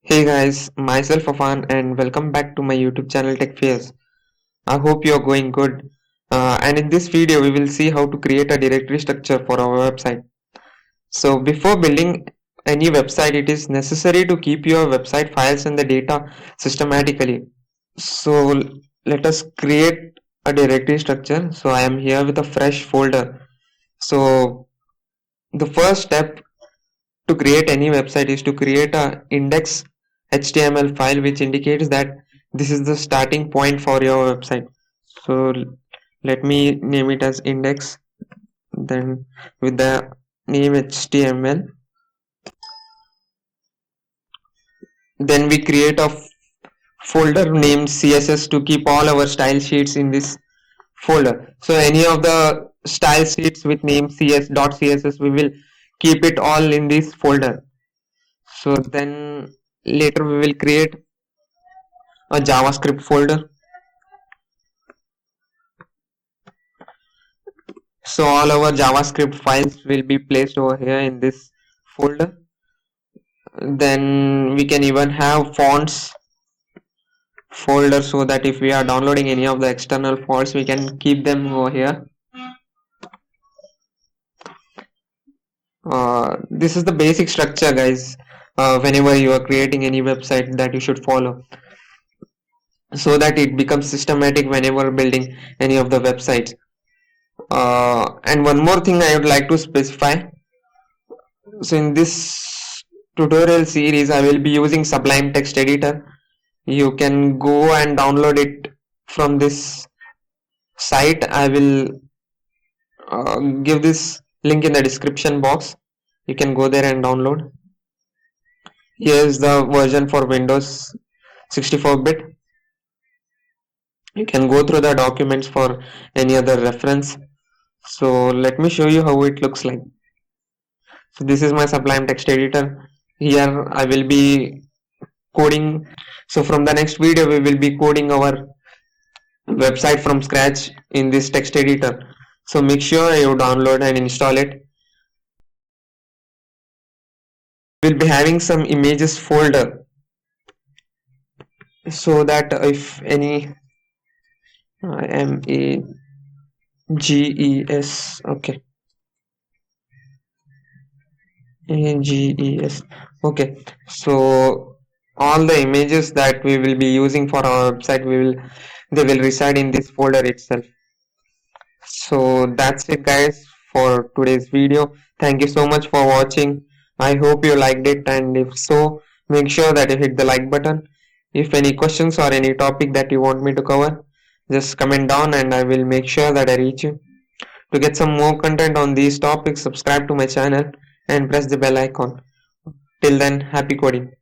Hey guys, myself Afan and welcome back to my YouTube channel Tech Fears. I hope you're going good. And in this video, we will see how to create a directory structure for our website. So before building any website, it is necessary to keep your website files and the data systematically. So let us create a directory structure. So I am here with a fresh folder. So the first step to create any website is to create a index HTML file which indicates that this is the starting point for your website. So let me name it as index, then with the name HTML. Then we create a folder named CSS to keep all our style sheets in this folder. So any of the style sheets with name cs.css, we will keep it all in this folder. So then later we will create a JavaScript folder. So all our JavaScript files will be placed over here in this folder. Then we can even have fonts folder so that if we are downloading any of the external fonts, we can keep them over here. This is the basic structure, guys. Whenever you are creating any website that you should follow, so that it becomes systematic whenever building any of the websites. And one more thing I would like to specify. So in this tutorial series, I will be using Sublime text editor. You can go and download it from this site. I will give this link in the description box. You can go there and download. Here is the version for Windows 64-bit. You can go through the documents for any other reference. So let me show you how it looks like. So this is my Sublime text editor. Here I will be coding. So from the next video we will be coding our website from scratch in this text editor. So make sure you download and install it. We'll be having some images folder so that if any IMAGES, okay, AGES, okay. So all the images that we will be using for our website, they will reside in this folder itself. So that's it, guys, for today's video. Thank you so much for watching. I hope you liked it, and if so, make sure that you hit the like button. If any questions or any topic that you want me to cover, just comment down and I will make sure that I reach you. To get some more content on these topics, subscribe to my channel and press the bell icon. Till then, happy coding.